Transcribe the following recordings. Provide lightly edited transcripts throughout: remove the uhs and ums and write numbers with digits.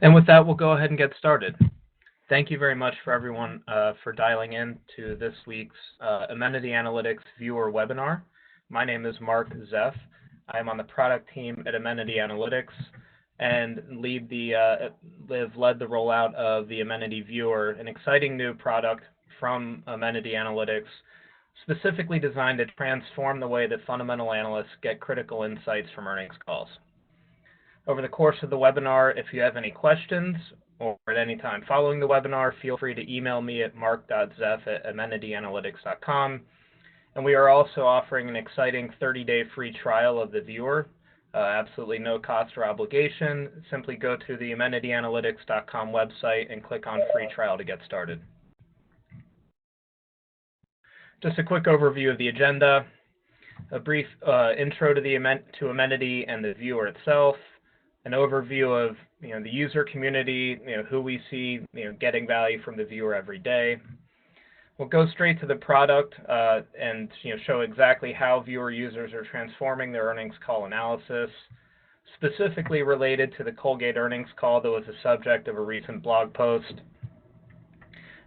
And with that, we'll go ahead and get started. Thank you very much for everyone for dialing in to this week's Amenity Analytics Viewer webinar. My name is Mark Zeff. I am on the product team at Amenity Analytics and have led the rollout of the Amenity Viewer, an exciting new product from Amenity Analytics, specifically designed to transform the way that fundamental analysts get critical insights from earnings calls. Over the course of the webinar, if you have any questions or at any time following the webinar, feel free to email me at mark.zeff@amenityanalytics.com. And we are also offering an exciting 30-day free trial of the viewer. Absolutely no cost or obligation. Simply go to the amenityanalytics.com website and click on free trial to get started. Just a quick overview of the agenda, a brief intro to Amenity and the viewer itself, an overview of the user community, who we see getting value from the viewer every day. We'll go straight to the product and show exactly how viewer users are transforming their earnings call analysis, specifically related to the Colgate earnings call that was the subject of a recent blog post.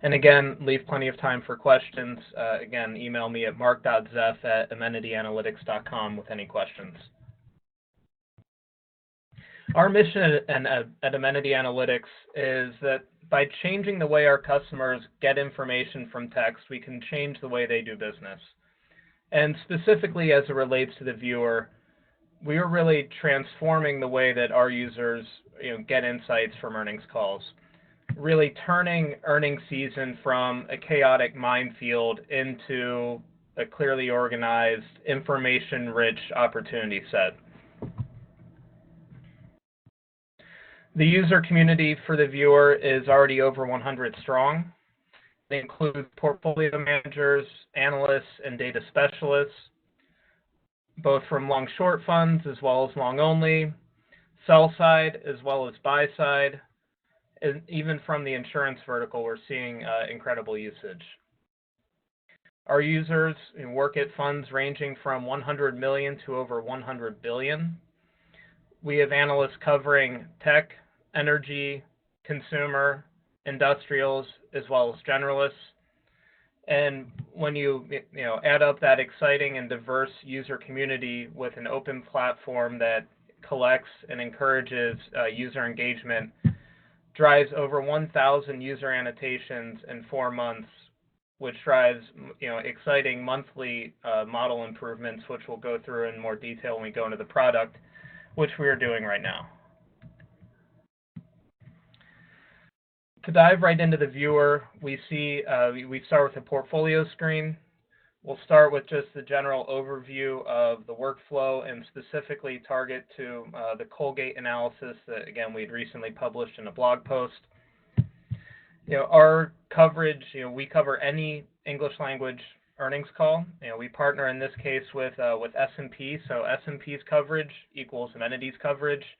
And again, leave plenty of time for questions. Again, email me at mark.zeff@amenityanalytics.com with any questions. Our mission at Amenity Analytics is that by changing the way our customers get information from text, we can change the way they do business. And specifically as it relates to the viewer, we are really transforming the way that our users get insights from earnings calls, really turning earnings season from a chaotic minefield into a clearly organized, information-rich opportunity set. The user community for the viewer is already over 100 strong. They include portfolio managers, analysts, and data specialists, both from long-short funds as well as long-only, sell-side as well as buy-side, and even from the insurance vertical, we're seeing incredible usage. Our users work at funds ranging from 100 million to over 100 billion. We have analysts covering tech, energy, consumer, industrials, as well as generalists. And when you add up that exciting and diverse user community with an open platform that collects and encourages user engagement, drives over 1,000 user annotations in 4 months, which drives exciting monthly model improvements, which we'll go through in more detail when we go into the product, which we are doing right now. To dive right into the viewer, we start with a portfolio screen. We'll start with just the general overview of the workflow and specifically target to the Colgate analysis that, again, we had recently published in a blog post. Our coverage, we cover any English language earnings call. We partner in this case with S&P, so S&P's coverage equals Amenity's coverage.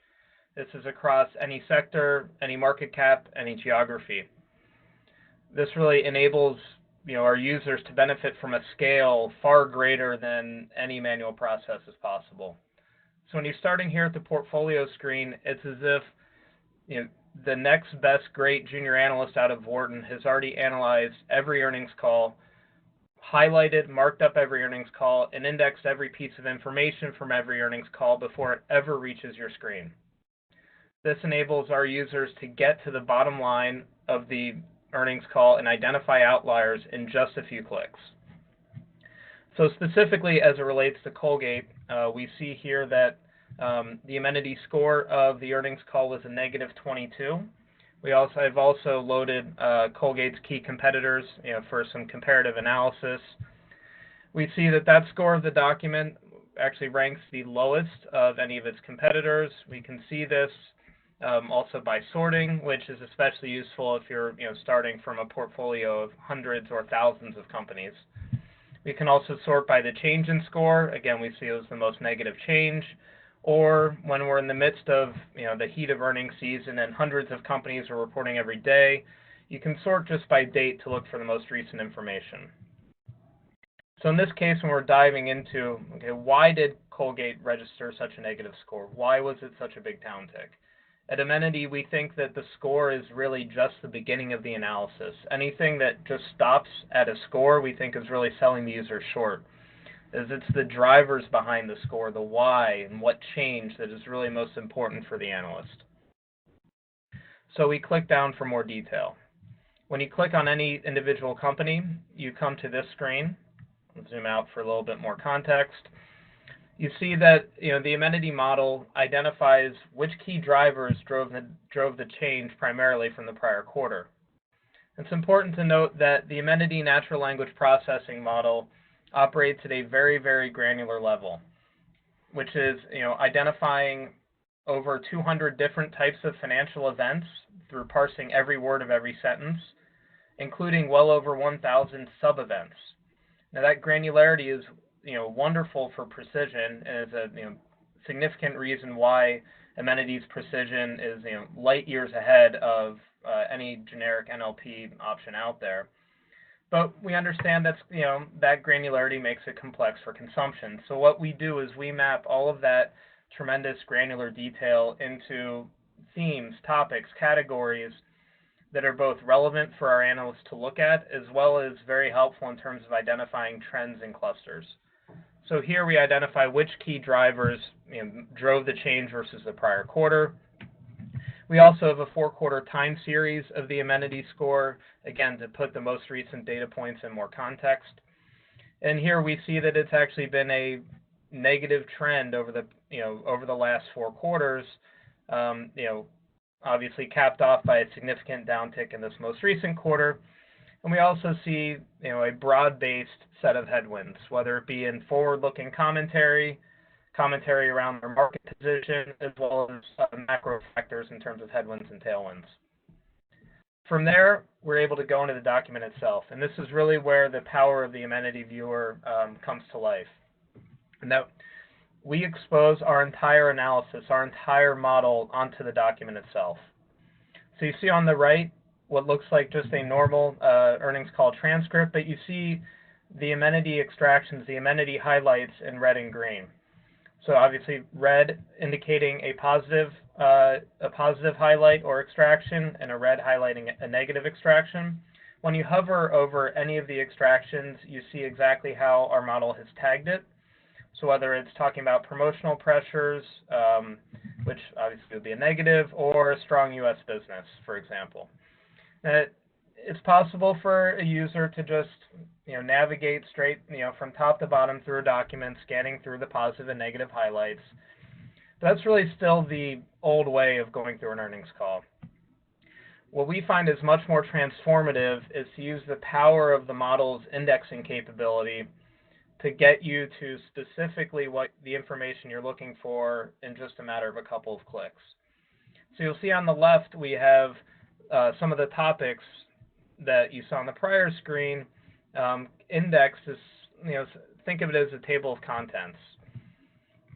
This is across any sector, any market cap, any geography. This really enables our users to benefit from a scale far greater than any manual process is possible. So when you're starting here at the portfolio screen, it's as if the next best great junior analyst out of Wharton has already analyzed every earnings call, highlighted, marked up every earnings call, and indexed every piece of information from every earnings call before it ever reaches your screen. This enables our users to get to the bottom line of the earnings call and identify outliers in just a few clicks. So specifically as it relates to Colgate, we see here that the Amenity score of the earnings call was a -22. I've also loaded Colgate's key competitors for some comparative analysis. We see that score of the document actually ranks the lowest of any of its competitors. We can see this also by sorting, which is especially useful if you're starting from a portfolio of hundreds or thousands of companies. We can also sort by the change in score. Again, we see it as the most negative change. Or when we're in the midst of the heat of earnings season and hundreds of companies are reporting every day, you can sort just by date to look for the most recent information. So in this case, when we're diving into, why did Colgate register such a negative score? Why was it such a big downtick? At Amenity, we think that the score is really just the beginning of the analysis. Anything that just stops at a score, we think is really selling the user short, as it's the drivers behind the score, the why, and what changed that is really most important for the analyst. So we click down for more detail. When you click on any individual company, you come to this screen. I'll zoom out for a little bit more context. You see that the Amenity model identifies which key drivers drove the change primarily from the prior quarter. It's important to note that the Amenity natural language processing model operates at a very, very granular level, which is identifying over 200 different types of financial events through parsing every word of every sentence, including well over 1,000 sub-events. Now that granularity is wonderful for precision, and is a significant reason why Amenity's precision is light years ahead of any generic NLP option out there. But we understand that that granularity makes it complex for consumption. So what we do is we map all of that tremendous granular detail into themes, topics, categories that are both relevant for our analysts to look at, as well as very helpful in terms of identifying trends and clusters. So here we identify which key drivers drove the change versus the prior quarter. We also have a 4-quarter time series of the Amenity score, again, to put the most recent data points in more context. And here we see that it's actually been a negative trend over the last 4 quarters, obviously capped off by a significant downtick in this most recent quarter. And we also see a broad-based set of headwinds, whether it be in forward-looking commentary around their market position, as well as macro factors in terms of headwinds and tailwinds. From there, we're able to go into the document itself, and this is really where the power of the Amenity Viewer comes to life. And that we expose our entire analysis, our entire model onto the document itself. So you see on the right what looks like just a normal earnings call transcript, but you see the Amenity extractions, the Amenity highlights in red and green. So obviously red indicating a positive highlight or extraction, and a red highlighting a negative extraction. When you hover over any of the extractions, you see exactly how our model has tagged it. So whether it's talking about promotional pressures, which obviously would be a negative, or a strong U.S. business, for example. It's possible for a user to just navigate straight from top to bottom through a document, scanning through the positive and negative highlights. But that's really still the old way of going through an earnings call. What we find is much more transformative is to use the power of the model's indexing capability to get you to specifically what the information you're looking for in just a matter of a couple of clicks. So you'll see on the left we have some of the topics that you saw on the prior screen indexed as, think of it as a table of contents.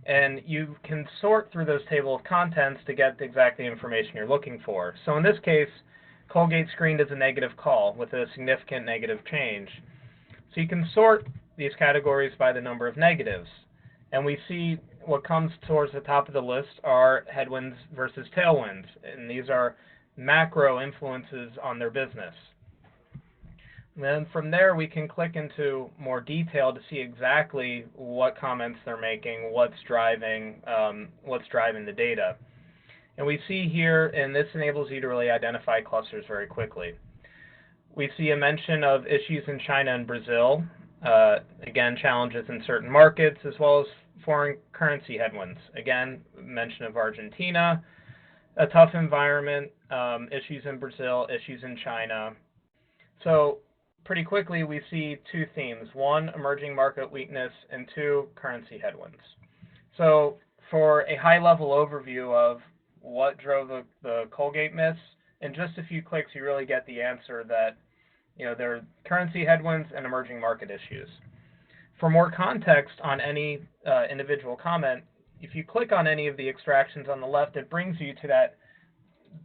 And you can sort through those table of contents to get exactly the information you're looking for. So in this case, Colgate screened as a negative call with a significant negative change. So you can sort these categories by the number of negatives. And we see what comes towards the top of the list are headwinds versus tailwinds. And these are macro influences on their business. And then from there, we can click into more detail to see exactly what comments they're making, what's driving the data. And we see here, and this enables you to really identify clusters very quickly. We see a mention of issues in China and Brazil, again, challenges in certain markets, as well as foreign currency headwinds. Again, mention of Argentina, a tough environment, issues in Brazil, issues in China. So pretty quickly, we see 2 themes. 1, emerging market weakness, and 2, currency headwinds. So for a high-level overview of what drove the Colgate miss, in just a few clicks, you really get the answer that there are currency headwinds and emerging market issues. For more context on any individual comment, if you click on any of the extractions on the left, it brings you to that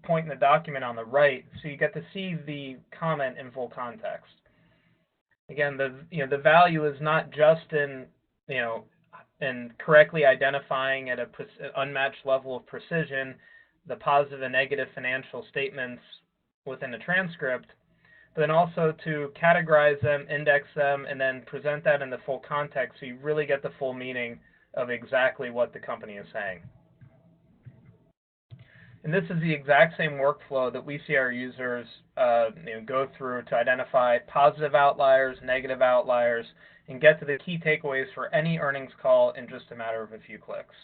point in the document on the right, so you get to see the comment in full context. Again, the value is not just in correctly identifying at an unmatched level of precision the positive and negative financial statements within a transcript, but then also to categorize them, index them, and then present that in the full context so you really get the full meaning of exactly what the company is saying. And this is the exact same workflow that we see our users go through to identify positive outliers, negative outliers, and get to the key takeaways for any earnings call in just a matter of a few clicks.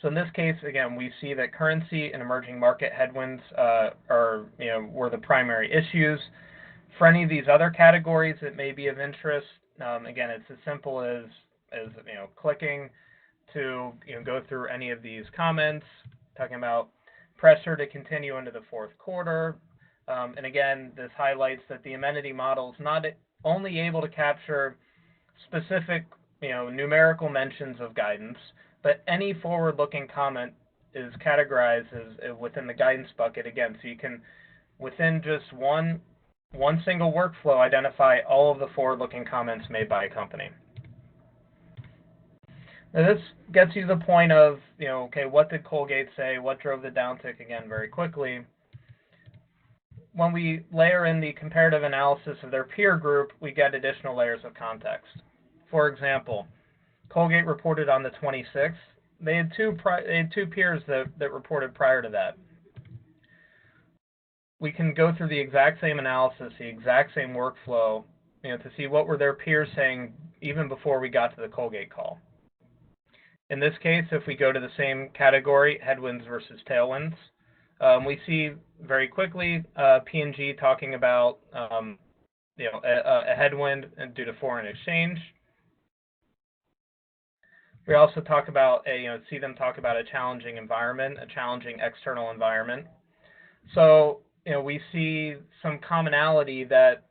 So in this case, again, we see that currency and emerging market headwinds were the primary issues. For any of these other categories that may be of interest, again, it's as simple as clicking to go through any of these comments, talking about pressure to continue into the fourth quarter. And again, this highlights that the amenity model is not only able to capture specific numerical mentions of guidance, but any forward-looking comment is categorized as within the guidance bucket again. So you can, within just one single workflow, identify all of the forward-looking comments made by a company. Now this gets you to the point of, okay, what did Colgate say? What drove the downtick again very quickly? When we layer in the comparative analysis of their peer group, we get additional layers of context. For example, Colgate reported on the 26th. They had two peers that reported prior to that. We can go through the exact same analysis, the exact same workflow, to see what were their peers saying even before we got to the Colgate call. In this case, if we go to the same category, headwinds versus tailwinds, we see very quickly P&G talking about a headwind due to foreign exchange. We also talk about see them talk about a challenging environment, a challenging external environment. So we see some commonality that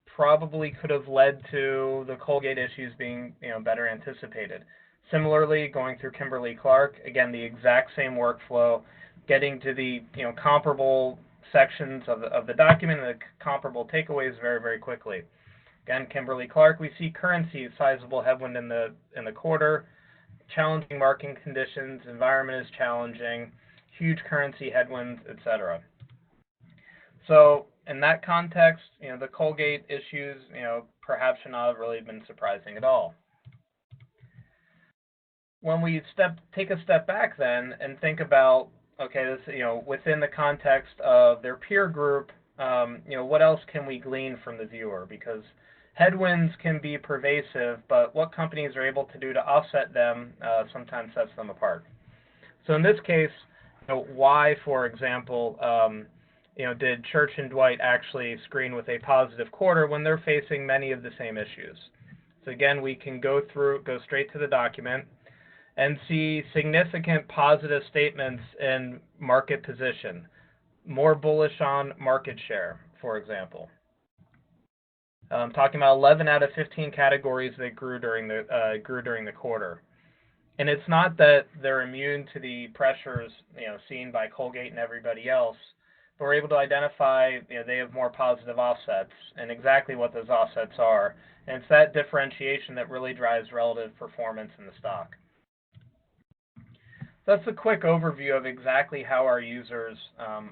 probably could have led to the Colgate issues being better anticipated. Similarly, going through Kimberly-Clark, again, the exact same workflow, getting to the comparable sections of the document and the comparable takeaways very, very quickly. Again, Kimberly-Clark, we see currency sizable headwind in the quarter, challenging market conditions, environment is challenging, huge currency headwinds, etc. So in that context, the Colgate issues, perhaps should not have really been surprising at all. When we take a step back then and think about, okay, this, within the context of their peer group, what else can we glean from the viewer? Because headwinds can be pervasive, but what companies are able to do to offset them sometimes sets them apart. So in this case, why, for example, did Church & Dwight actually screen with a positive quarter when they're facing many of the same issues? So again, we can go straight to the document and see significant positive statements in market position, more bullish on market share, for example. Talking about 11 out of 15 categories that grew during the quarter. And it's not that they're immune to the pressures seen by Colgate and everybody else, but we're able to identify they have more positive offsets and exactly what those offsets are. And it's that differentiation that really drives relative performance in the stock. So that's a quick overview of exactly how our users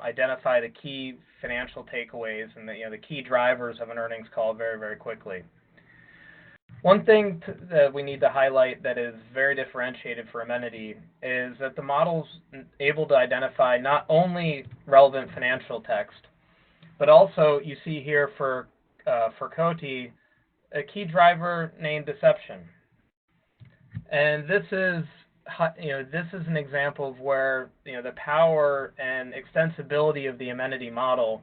identify the key financial takeaways and the key drivers of an earnings call very, very quickly. One thing that we need to highlight that is very differentiated for Amenity is that the model's able to identify not only relevant financial text, but also you see here for Coty a key driver named deception, and this is an example of where the power and extensibility of the Amenity model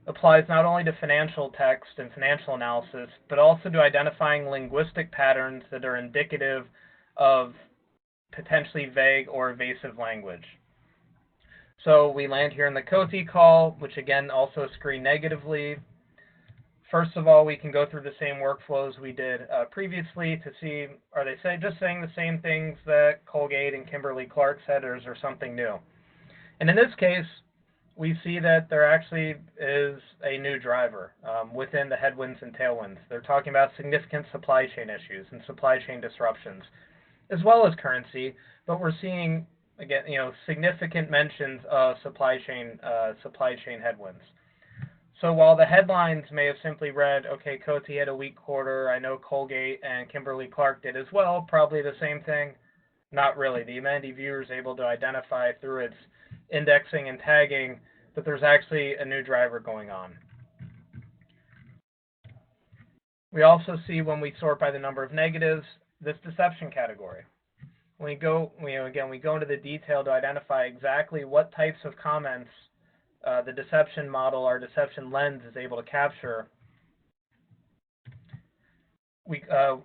applies not only to financial text and financial analysis, but also to identifying linguistic patterns that are indicative of potentially vague or evasive language. So we land here in the Coty call, which again also screen negatively. First of all, we can go through the same workflows we did previously to see, are they just saying the same things that Colgate and Kimberly-Clark said, or is there something new? And in this case, we see that there actually is a new driver within the headwinds and tailwinds. They're talking about significant supply chain issues and supply chain disruptions, as well as currency, but we're seeing again, significant mentions of supply chain headwinds. So while the headlines may have simply read, okay, Coty had a weak quarter, I know Colgate and Kimberly-Clark did as well, probably the same thing. Not really. The Amenity Viewer is able to identify through its indexing and tagging that there's actually a new driver going on. We also see when we sort by the number of negatives, this deception category. When we go, we go into the detail to identify exactly what types of comments the deception model, our deception lens, is able to capture. We go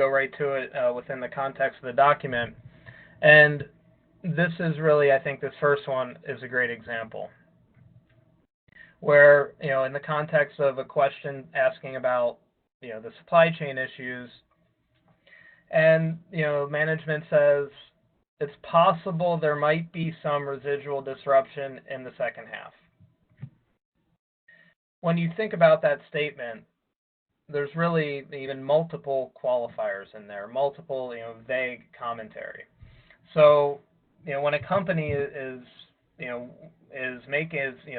right to it within the context of the document, and this is really, I think, this first one is a great example, where in the context of a question asking about the supply chain issues, and management says it's possible there might be some residual disruption in the second half. When you think about that statement, there's really even multiple qualifiers in there, multiple vague commentary. So when a company is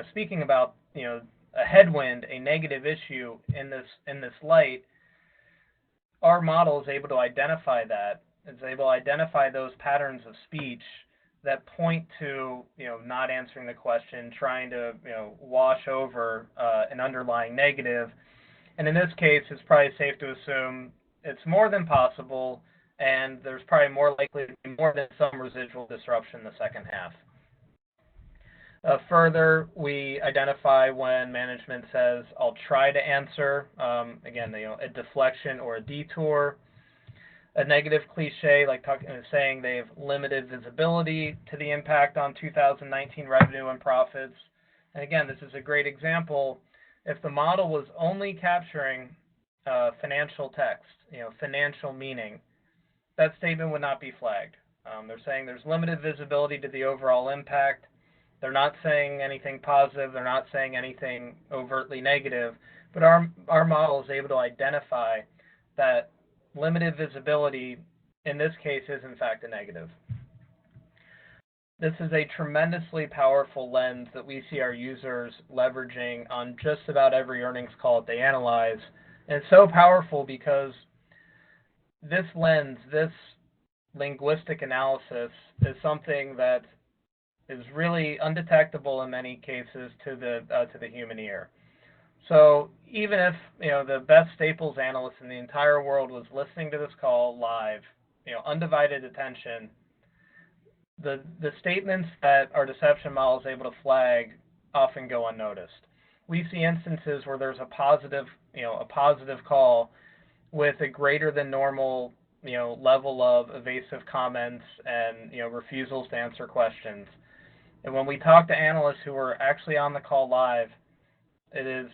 speaking about a headwind, a negative issue in this light, our model is able to identify that. It's able to identify those patterns of speech that point to not answering the question, trying to wash over an underlying negative. And in this case, it's probably safe to assume it's more than possible, and there's probably more likely to be more than some residual disruption in the second half. Further, we identify when management says, I'll try to answer, again, a deflection or a detour. A negative cliche, like saying they have limited visibility to the impact on 2019 revenue and profits. And again, this is a great example. If the model was only capturing financial text, financial meaning, that statement would not be flagged. They're saying there's limited visibility to the overall impact. They're not saying anything positive. They're not saying anything overtly negative. But our model is able to identify that limited visibility, in this case, is in fact a negative. This is a tremendously powerful lens that we see our users leveraging on just about every earnings call that they analyze. And it's so powerful because this lens, this linguistic analysis, is something that is really undetectable in many cases to the human ear. So even if the best Staples analyst in the entire world was listening to this call live, undivided attention, the statements that our deception model is able to flag often go unnoticed. We see instances where there's a positive call with a greater than normal level of evasive comments and refusals to answer questions. And when we talk to analysts who are actually on the call live, it is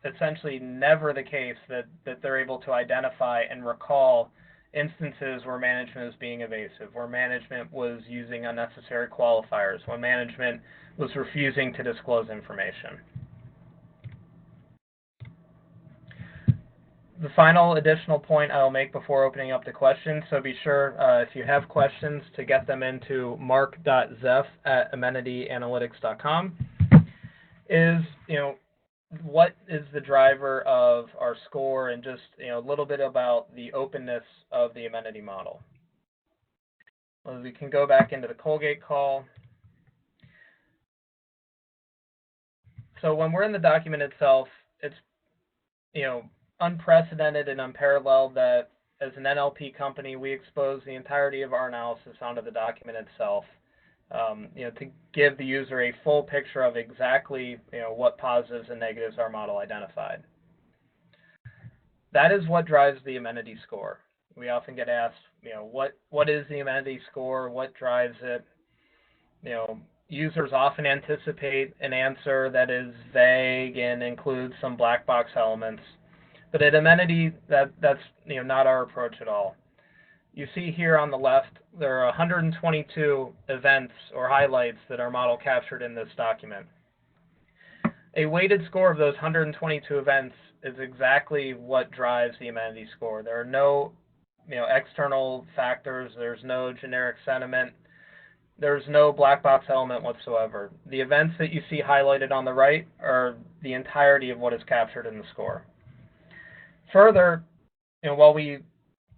essentially never the case that they're able to identify and recall instances where management was being evasive, where management was using unnecessary qualifiers, when management was refusing to disclose information. The final additional point I'll make before opening up to questions, so be sure if you have questions to get them into mark.zeff@amenityanalytics.com, is what is the driver of our score, and just a little bit about the openness of the amenity model. Well, we can go back into the Colgate call. So when we're in the document itself, it's unprecedented and unparalleled that as an NLP company, we expose the entirety of our analysis onto the document itself, to give the user a full picture of exactly what positives and negatives our model identified. That is what drives the amenity score. We often get asked, what is the amenity score? What drives it? Users often anticipate an answer that is vague and includes some black box elements. But at Amenity, that's not our approach at all. You see here on the left, there are 122 events or highlights that our model captured in this document. A weighted score of those 122 events is exactly what drives the amenity score. There are no external factors. There's no generic sentiment. there's no black box element whatsoever. The events that you see highlighted on the right are the entirety of what is captured in the score. Further, while we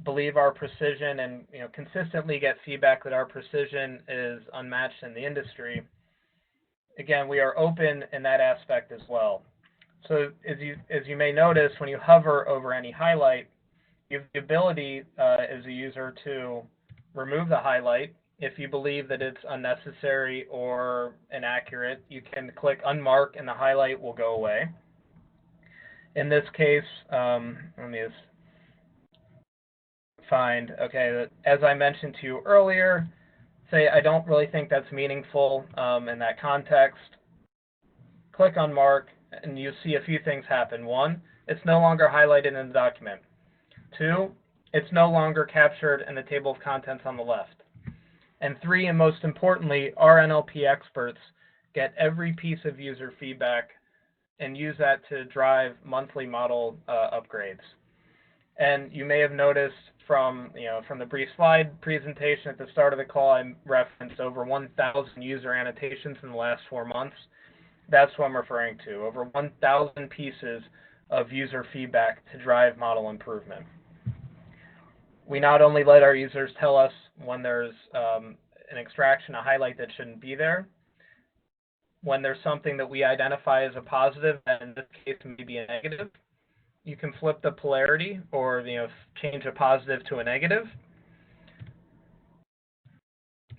believe our precision and consistently get feedback that our precision is unmatched in the industry, again, we are open in that aspect as well. So as you may notice, when you hover over any highlight, you have the ability as a user to remove the highlight. If you believe that it's unnecessary or inaccurate, you can click unmark and the highlight will go away. In this case, let me just find, okay, as I mentioned to you earlier, say I don't really think that's meaningful in that context. Click unmark and you see a few things happen. One, it's no longer highlighted in the document. Two, it's no longer captured in the table of contents on the left. And three, and most importantly, our NLP experts get every piece of user feedback and use that to drive monthly model upgrades. And you may have noticed from the brief slide presentation at the start of the call, I referenced over 1,000 user annotations in the last 4 months. That's what I'm referring to, over 1,000 pieces of user feedback to drive model improvement. We not only let our users tell us when there's an extraction, a highlight that shouldn't be there, when there's something that we identify as a positive, and in this case may be a negative, you can flip the polarity or change a positive to a negative.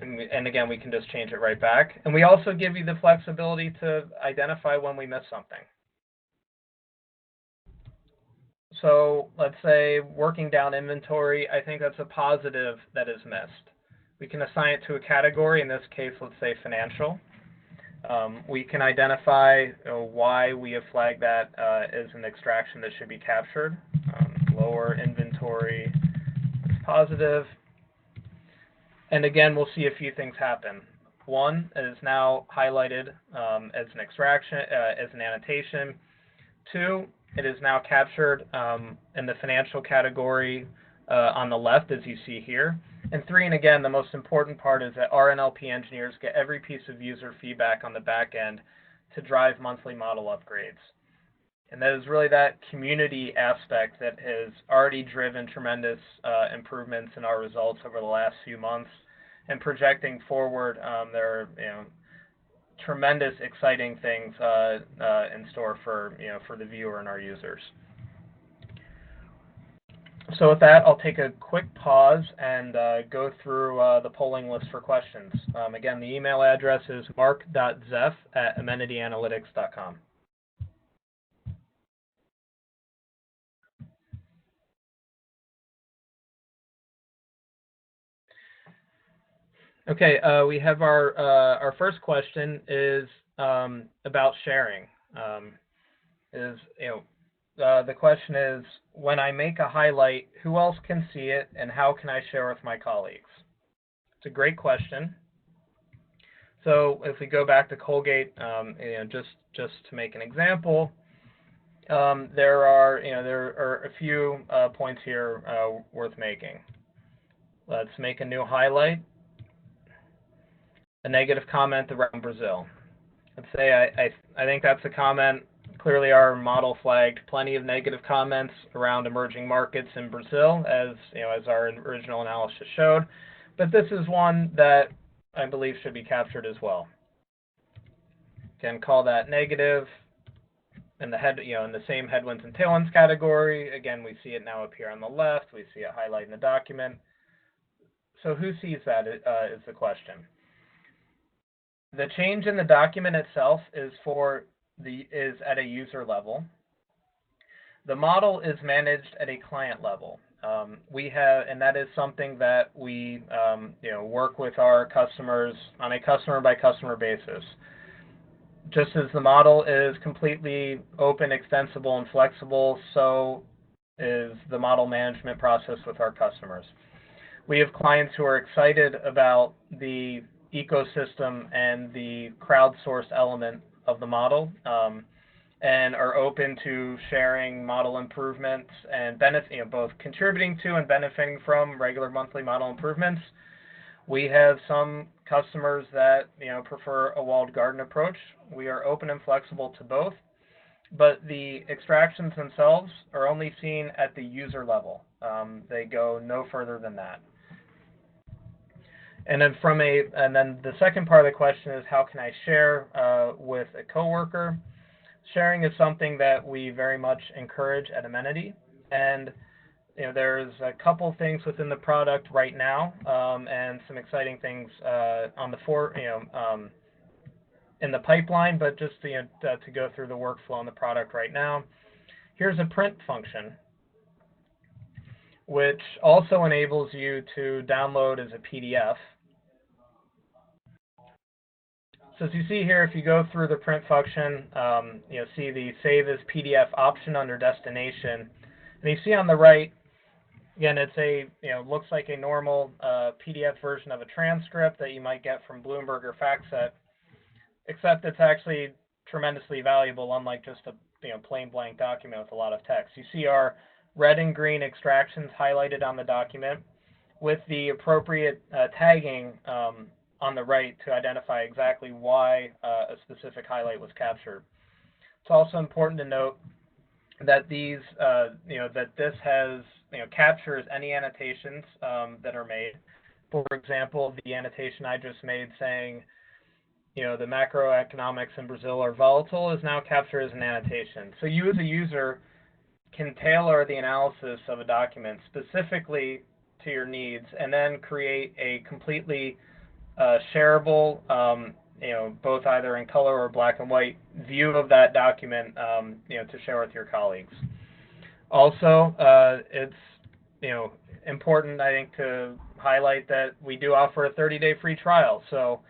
And again, we can just change it right back. And we also give you the flexibility to identify when we miss something. So let's say working down inventory, I think that's a positive that is missed. We can assign it to a category, in this case, let's say financial. We can identify why we have flagged that as an extraction that should be captured. Lower inventory is positive. And again, we'll see a few things happen. One, it is now highlighted as an extraction, as an annotation. Two, it is now captured in the financial category on the left, as you see here. And three, and again, the most important part is that our NLP engineers get every piece of user feedback on the back end to drive monthly model upgrades. And that is really that community aspect that has already driven tremendous improvements in our results over the last few months. And projecting forward, there are tremendous exciting things in store for the viewer and our users. So with that, I'll take a quick pause and go through the polling list for questions. Again, the email address is mark.zeff@amenityanalytics.com. Okay, we have our first question is about sharing. The question is, when I make a highlight, who else can see it, and how can I share with my colleagues? It's a great question. So if we go back to Colgate, just to make an example, there are a few points here worth making. Let's make a new highlight. A negative comment around Brazil. Let's say I think that's a comment. Clearly, our model flagged plenty of negative comments around emerging markets in Brazil, as our original analysis showed. But this is one that I believe should be captured as well. Again, call that negative. In the in the same headwinds and tailwinds category. Again, we see it now up here on the left. We see it highlight in the document. So who sees that is the question. The change in the document itself is at a user level. The model is managed at a client level. And that is something that we work with our customers on a customer by customer basis. Just as the model is completely open, extensible, and flexible, so is the model management process with our customers. We have clients who are excited about the ecosystem and the crowdsourced element of the model, and are open to sharing model improvements and both contributing to and benefiting from regular monthly model improvements. We have some customers that prefer a walled garden approach. We are open and flexible to both, but the extractions themselves are only seen at the user level. They go no further than that. And then the second part of the question is, how can I share with a coworker? Sharing is something that we very much encourage at Amenity, and there's a couple things within the product right now, and some exciting things in the pipeline. But just to go through the workflow on the product right now, here's a print function, which also enables you to download as a PDF. So as you see here, if you go through the print function, you'll see the Save as PDF option under Destination. And you see on the right, again, it's looks like a normal PDF version of a transcript that you might get from Bloomberg or FactSet, except it's actually tremendously valuable, unlike just a plain blank document with a lot of text. You see our red and green extractions highlighted on the document with the appropriate tagging on the right to identify exactly why a specific highlight was captured. It's also important to note that these, that this has, captures any annotations that are made. For example, the annotation I just made saying, the macroeconomics in Brazil are volatile is now captured as an annotation. So you as a user can tailor the analysis of a document specifically to your needs, and then create a completely shareable, both either in color or black and white view of that document, to share with your colleagues. Also, it's important, I think, to highlight that we do offer a 30-day free trial. So,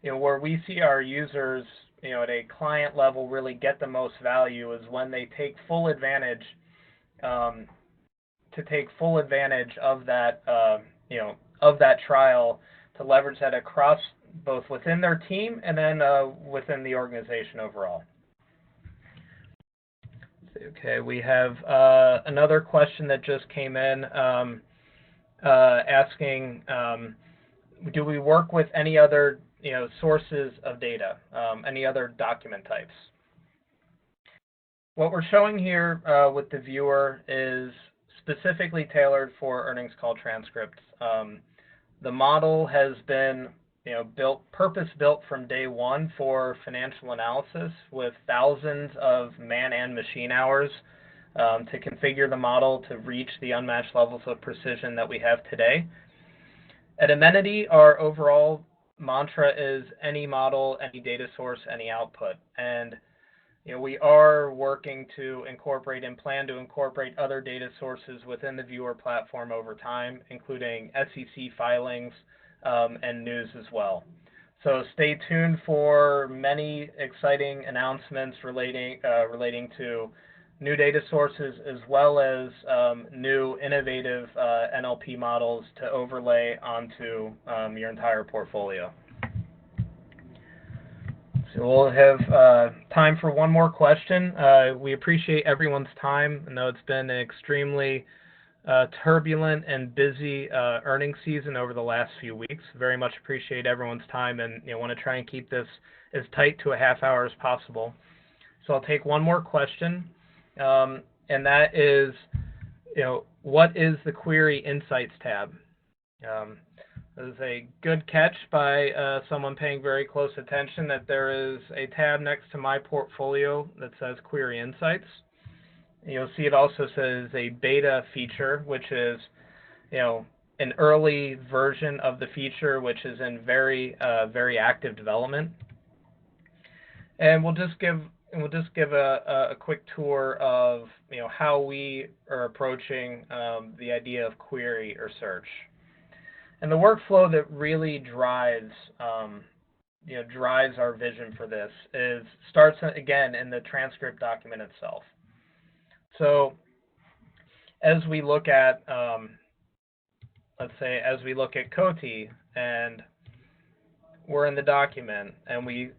where we see our users, at a client level really get the most value is when they take full advantage, of that, of that trial, to leverage that across both within their team and then within the organization overall. Okay, we have another question that just came in asking, do we work with any other sources of data, any other document types? What we're showing here with the viewer is specifically tailored for earnings call transcripts. The model has been purpose-built from day one for financial analysis, with thousands of man and machine hours to configure the model to reach the unmatched levels of precision that we have today. At Amenity, our overall mantra is any model, any data source, any output. And we are working to incorporate and plan to incorporate other data sources within the viewer platform over time, including SEC filings and news as well. So stay tuned for many exciting announcements relating to new data sources, as well as new innovative NLP models to overlay onto your entire portfolio. So we'll have time for one more question. We appreciate everyone's time. I know it's been an extremely turbulent and busy earnings season over the last few weeks. Very much appreciate everyone's time, and want to try and keep this as tight to a half hour as possible. So I'll take one more question, and that is, what is the Query Insights tab? This is a good catch by someone paying very close attention that there is a tab next to my portfolio that says Query Insights. You'll see it also says a beta feature, which is, an early version of the feature, which is in very active development. And we'll just give a quick tour of how we are approaching the idea of query or search. And the workflow that really drives our vision for this starts again in the transcript document itself. So as we look at, let's say, as we look at Coty, and we're in the document, and we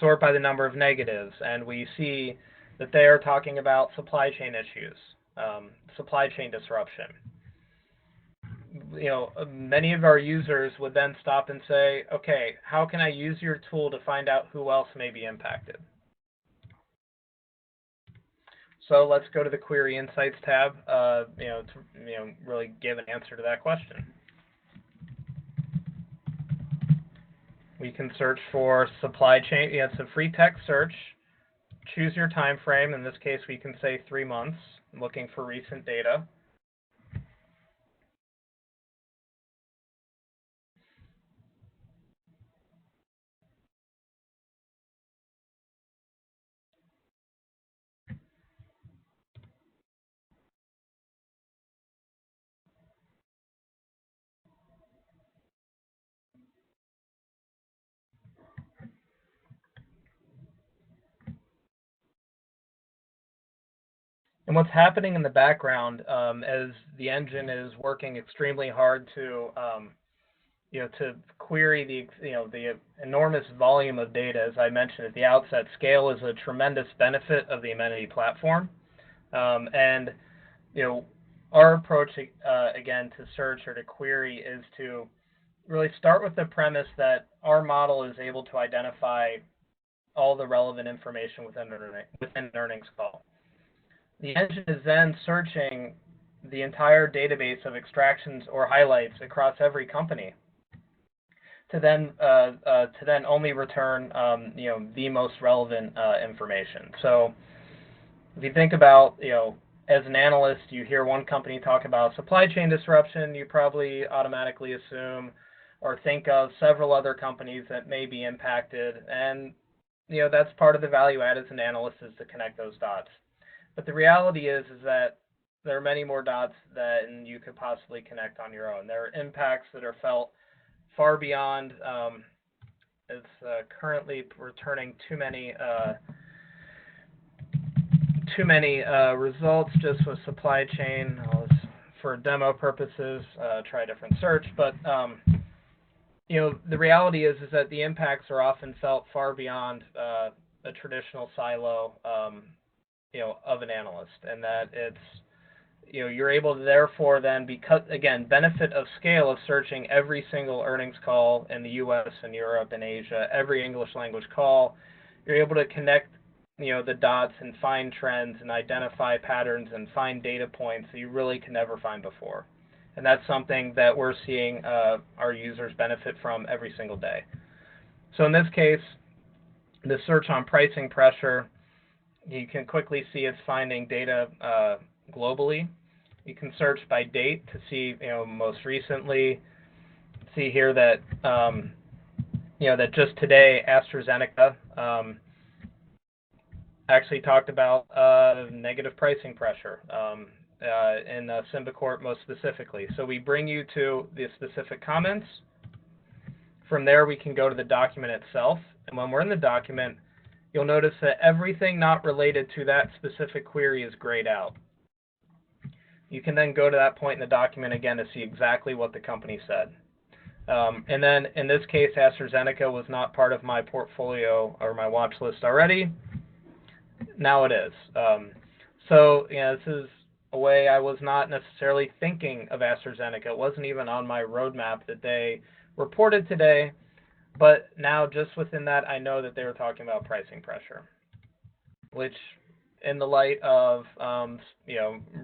sort by the number of negatives, and we see that they are talking about supply chain issues, supply chain disruption. many of our users would then stop and say, okay, how can I use your tool to find out who else may be impacted? So let's go to the Query Insights tab, to really give an answer to that question. We can search for supply chain. Yeah, it's a free text search. Choose your time frame. In this case, we can say 3 months. I'm looking for recent data. And what's happening in the background as the engine is working extremely hard to to query the enormous volume of data. As I mentioned at the outset, scale is a tremendous benefit of the Amenity platform. And our approach again to search or to query is to really start with the premise that our model is able to identify all the relevant information within an earnings call. The engine is then searching the entire database of extractions or highlights across every company to then only return the most relevant information. So if you think about as an analyst, you hear one company talk about supply chain disruption, you probably automatically assume or think of several other companies that may be impacted, and that's part of the value add as an analyst, is to connect those dots. But the reality is that there are many more dots than you could possibly connect on your own. There are impacts that are felt far beyond. It's currently returning too many results just with supply chain. For demo purposes, try a different search. But the reality is that the impacts are often felt far beyond a traditional silo of an analyst, and that it's you're able to therefore then, because again, benefit of scale of searching every single earnings call in the US and Europe and Asia, every English language call, you're able to connect the dots and find trends and identify patterns and find data points that you really can never find before. And that's something that we're seeing our users benefit from every single day. So in this case, the search on pricing pressure, you can quickly see it's finding data globally. You can search by date to see, most recently. See here that, that just today AstraZeneca actually talked about negative pricing pressure in Symbicort most specifically. So we bring you to the specific comments. From there, we can go to the document itself. And when we're in the document, you'll notice that everything not related to that specific query is grayed out. You can then go to that point in the document again to see exactly what the company said. And then in this case, AstraZeneca was not part of my portfolio or my watch list already. Now it is. So this is a way I was not necessarily thinking of AstraZeneca. It wasn't even on my roadmap that they reported today. But now just within that, I know that they were talking about pricing pressure, which in the light of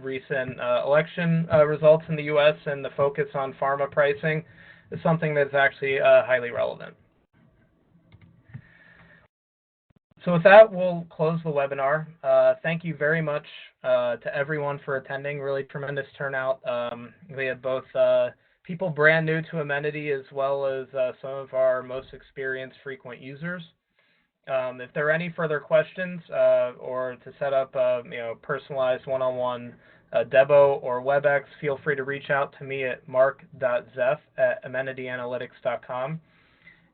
recent election results in the U.S. and the focus on pharma pricing is something that's actually highly relevant. So with that, we'll close the webinar. Thank you very much to everyone for attending. Really tremendous turnout. We had both people brand new to Amenity as well as some of our most experienced frequent users. If there are any further questions or to set up personalized one-on-one Debo or WebEx, feel free to reach out to me at mark.zeff@amenityanalytics.com.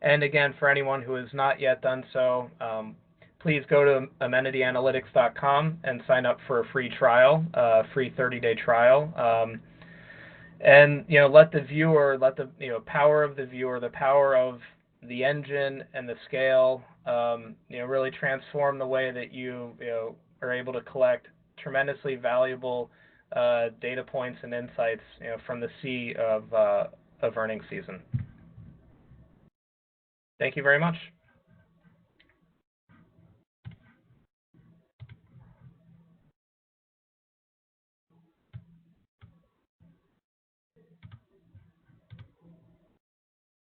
And again, for anyone who has not yet done so, please go to amenityanalytics.com and sign up for a free trial, free 30-day trial. And let the viewer, let the power of the viewer, the power of the engine and the scale, really transform the way that you are able to collect tremendously valuable data points and insights, from the sea of earnings season. Thank you very much.